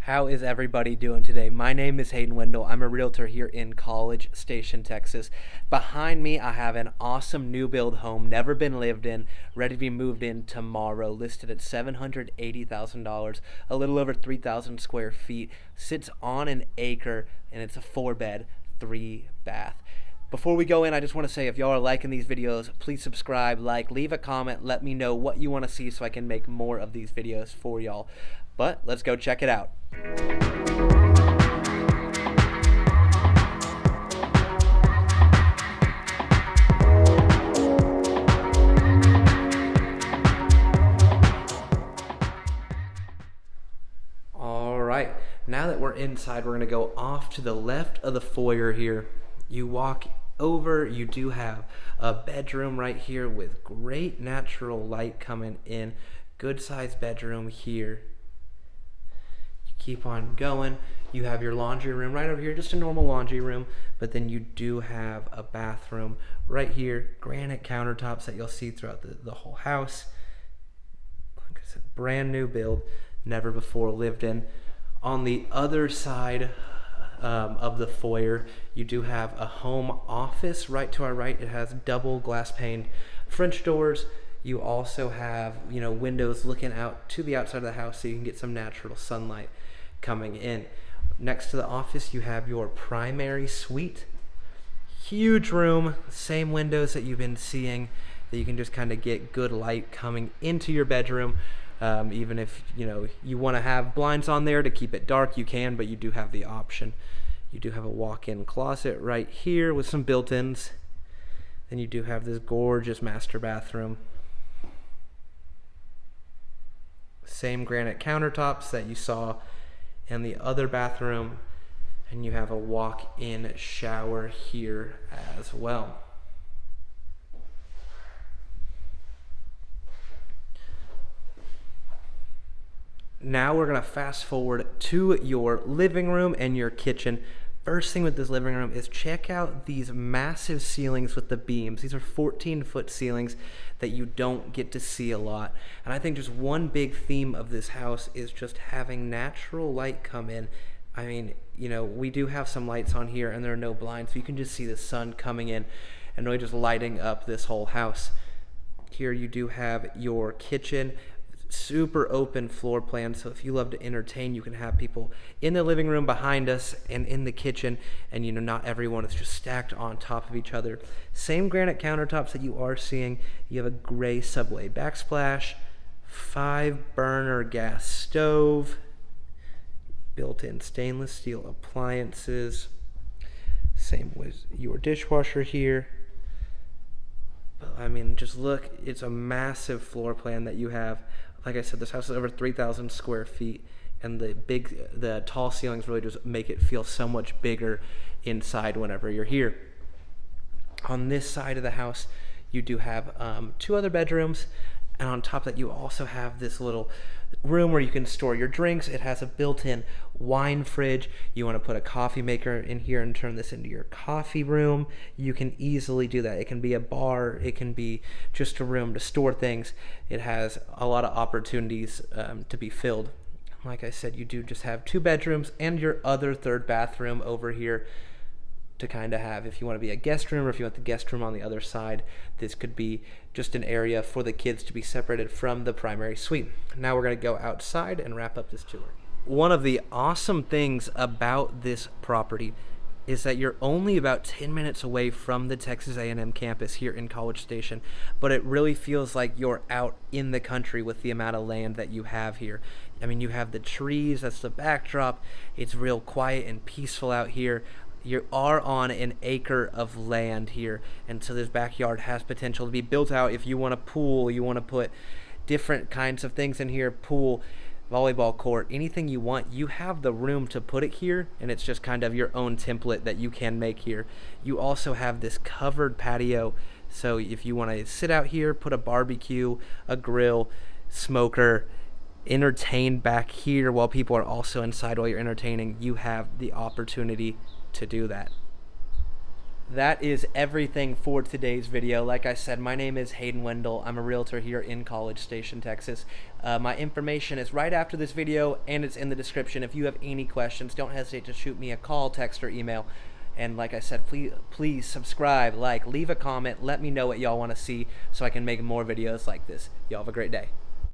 How is everybody doing today? My name is Hayden Wendell. I'm a realtor here in College Station, Texas. Behind me, I have an awesome new build home, never been lived in, ready to be moved in tomorrow, listed at $780,000, a little over 3,000 square feet, sits on an acre, and it's a 4-bed, 3-bath. Before we go in, I just want to say if y'all are liking these videos, please subscribe, leave a comment, let me know what you want to see so I can make more of these videos for y'all. But let's go check it out. All right, now that we're inside, we're going to go off to the left of the foyer here. You walk over, you do have a bedroom right here with great natural light coming in. Good sized bedroom here. Keep on going. You have your laundry room right over here, just a normal laundry room, but then you do have a bathroom right here, granite countertops that you'll see throughout the whole house. Like I said, brand new build, never before lived in. On the other side of the foyer, you do have a home office right to our right. It has double glass paned French doors. You also have, windows looking out to the outside of the house so you can get some natural sunlight coming in. Next to the office, you have your primary suite. Huge room, same windows that you've been seeing, that you can just kind of get good light coming into your bedroom. Even if you want to have blinds on there to keep it dark, you can, but you do have the option. You do have a walk-in closet right here with some built-ins. Then you do have this gorgeous master bathroom. Same granite countertops that you saw in the other bathroom, and you have a walk-in shower here as well. Now we're going to fast forward to your living room and your kitchen. First thing with this living room is check out these massive ceilings with the beams. These are 14-foot ceilings that you don't get to see a lot. And I think just one big theme of this house is just having natural light come in. I mean, we do have some lights on here and there are no blinds, so you can just see the sun coming in and really just lighting up this whole house. Here you do have your kitchen. Super open floor plan, so if you love to entertain, you can have people in the living room behind us and in the kitchen, and not everyone is just stacked on top of each other. Same granite countertops that you are seeing. You have a gray Subway backsplash, 5-burner gas stove, built-in stainless steel appliances. Same with your dishwasher here. But I mean, just look, it's a massive floor plan that you have. Like I said, this house is over 3,000 square feet, and the tall ceilings really just make it feel so much bigger inside whenever you're here. On this side of the house, you do have 2 other bedrooms, and on top of that, you also have this little room where you can store your drinks. It has a built-in wine fridge. You want to put a coffee maker in here and turn this into your coffee room, you can easily do that. It can be a bar, it can be just a room to store things. It has a lot of opportunities to be filled. Like I said, you do just have 2 bedrooms and your other 3rd bathroom over here to kind of have, if you want to be a guest room or if you want the guest room on the other side, this could be just an area for the kids to be separated from the primary suite. Now we're going to go outside and wrap up this tour. One of the awesome things about this property is that you're only about 10 minutes away from the Texas A&M campus here in College Station, but it really feels like you're out in the country with the amount of land that you have here. I mean, you have the trees, that's the backdrop. It's real quiet and peaceful out here. You are on an acre of land here, and so this backyard has potential to be built out. If you want a pool, you want to put different kinds of things in here, pool, volleyball court, anything you want, you have the room to put it here, and it's just kind of your own template that you can make here. You also have this covered patio, so if you want to sit out here, put a barbecue, a grill, smoker, entertain back here while people are also inside while you're entertaining, you have the opportunity to do that. that is everything for today's video. Like I said, my name is Hayden Wendell. I'm a realtor here in College Station, Texas. My information is right after this video, and it's in the description. If you have any questions, don't hesitate to shoot me a call, text, or email. And like I said, please subscribe, leave a comment, let me know what y'all want to see so I can make more videos like this. Y'all have a great day.